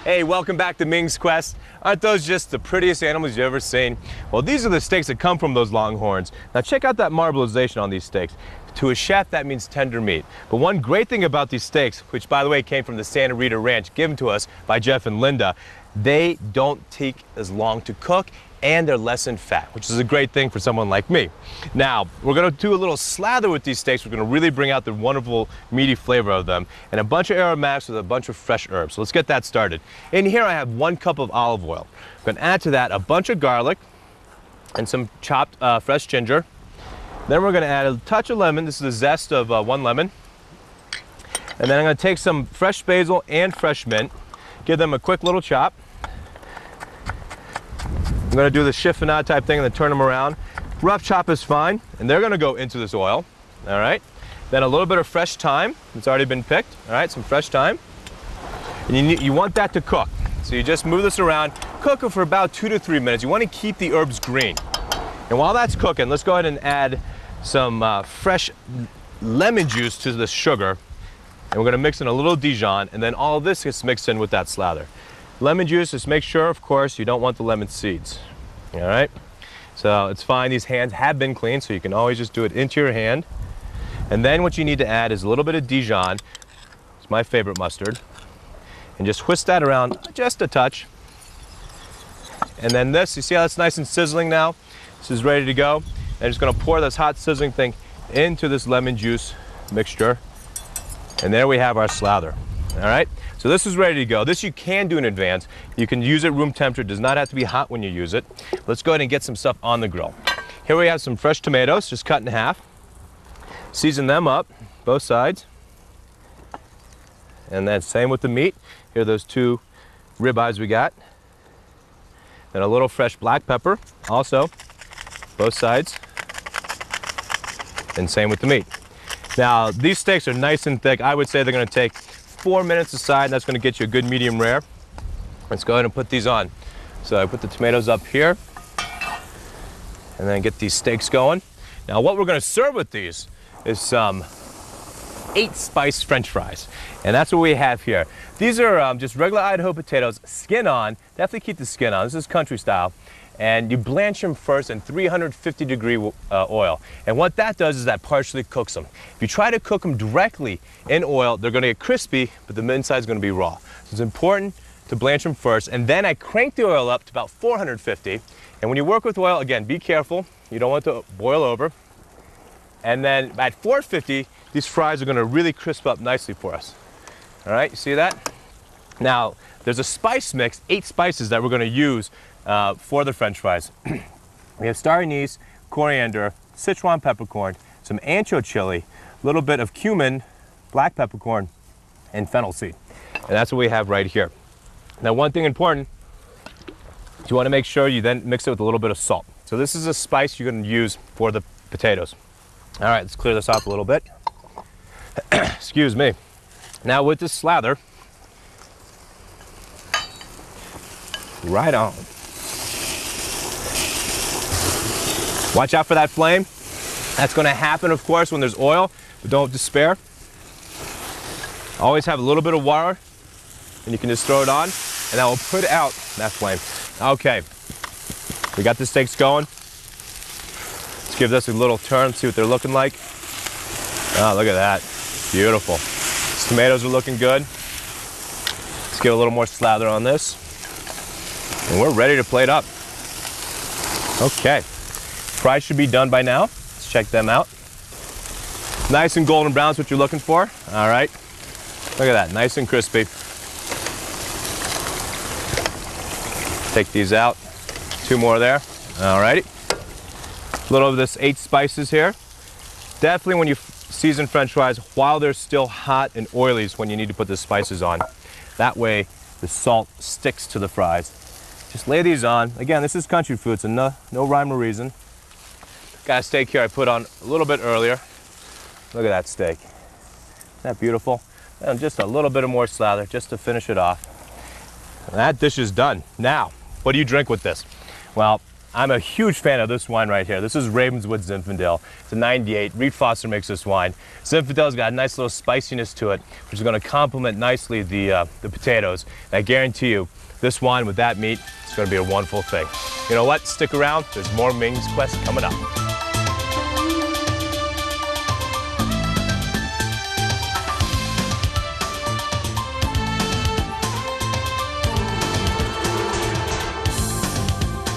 Hey, welcome back to Ming's Quest. Aren't those just the prettiest animals you've ever seen? Well, these are the steaks that come from those longhorns. Now check out that marbleization on these steaks. To a chef, that means tender meat. But one great thing about these steaks, which by the way came from the Santa Rita Ranch, given to us by Jeff and Linda, they don't take as long to cook and they're less in fat, which is a great thing for someone like me. Now, we're gonna do a little slather with these steaks. We're gonna really bring out the wonderful meaty flavor of them and a bunch of aromatics with a bunch of fresh herbs. So let's get that started. In here I have 1 cup of olive oil. I'm gonna add to that a bunch of garlic and some chopped fresh ginger. Then we're gonna add a touch of lemon. This is the zest of 1 lemon. And then I'm gonna take some fresh basil and fresh mint, give them a quick little chop. I'm gonna do the chiffonade type thing and then turn them around. Rough chop is fine, and they're gonna go into this oil, all right? Then a little bit of fresh thyme, it's already been picked, all right, some fresh thyme. And you want that to cook. So you just move this around, cook it for about 2 to 3 minutes. You wanna keep the herbs green. And while that's cooking, let's go ahead and add some fresh lemon juice to the sugar. And we're gonna mix in a little Dijon, and then all of this gets mixed in with that slather. Lemon juice, just make sure, of course, you don't want the lemon seeds, all right? So it's fine, these hands have been cleaned, so you can always just do it into your hand. And then what you need to add is a little bit of Dijon, it's my favorite mustard, and just whisk that around just a touch. And then this, you see how that's nice and sizzling now? This is ready to go. I'm just gonna pour this hot sizzling thing into this lemon juice mixture. And there we have our slather, all right? So this is ready to go. This you can do in advance. You can use it room temperature. It does not have to be hot when you use it. Let's go ahead and get some stuff on the grill. Here we have some fresh tomatoes, just cut in half. Season them up, both sides. And then same with the meat. Here are those 2 ribeyes we got. Then a little fresh black pepper, also, both sides. And same with the meat. Now, these steaks are nice and thick. I would say they're gonna take 4 minutes aside, and that's gonna get you a good medium rare. Let's go ahead and put these on. So I put the tomatoes up here, and then get these steaks going. Now what we're gonna serve with these is some 8-spice French fries. And that's what we have here. These are just regular Idaho potatoes, skin on. Definitely keep the skin on. This is country style. And you blanch them first in 350-degree oil. And what that does is that partially cooks them. If you try to cook them directly in oil, they're gonna get crispy, but the inside is gonna be raw. So it's important to blanch them first. And then I crank the oil up to about 450. And when you work with oil, again, be careful. You don't want it to boil over. And then at 450, these fries are gonna really crisp up nicely for us. All right, you see that? Now, there's a spice mix, 8 spices that we're gonna use for the French fries. We have star anise, coriander, Sichuan peppercorn, some ancho chili, a little bit of cumin, black peppercorn, and fennel seed. And that's what we have right here. Now, one thing important, you want to make sure you then mix it with a little bit of salt. So this is a spice you're going to use for the potatoes. All right, let's clear this off a little bit. Excuse me. Now with this slather, right on. Watch out for that flame. That's going to happen, of course, when there's oil, but don't despair. Always have a little bit of water, and you can just throw it on, and that will put out that flame. Okay, we got the steaks going. Let's give this a little turn, see what they're looking like. Oh, look at that. Beautiful. These tomatoes are looking good. Let's give a little more slather on this. And we're ready to plate up. Okay. Fries should be done by now. Let's check them out. Nice and golden brown is what you're looking for. All right. Look at that, nice and crispy. Take these out. 2 more there. All righty. A little of this 8 spices here. Definitely when you season French fries, while they're still hot and oily is when you need to put the spices on. That way the salt sticks to the fries. Just lay these on. Again, this is country food, so no rhyme or reason. Got a steak here I put on a little bit earlier. Look at that steak. Isn't that beautiful? And just a little bit of more slather just to finish it off. And that dish is done. Now, what do you drink with this? Well, I'm a huge fan of this wine right here. This is Ravenswood Zinfandel. It's a 98. Reed Foster makes this wine. Zinfandel's got a nice little spiciness to it, which is going to complement nicely the potatoes. And I guarantee you, this wine with that meat, it's going to be a wonderful thing. You know what? Stick around. There's more Ming's Quest coming up.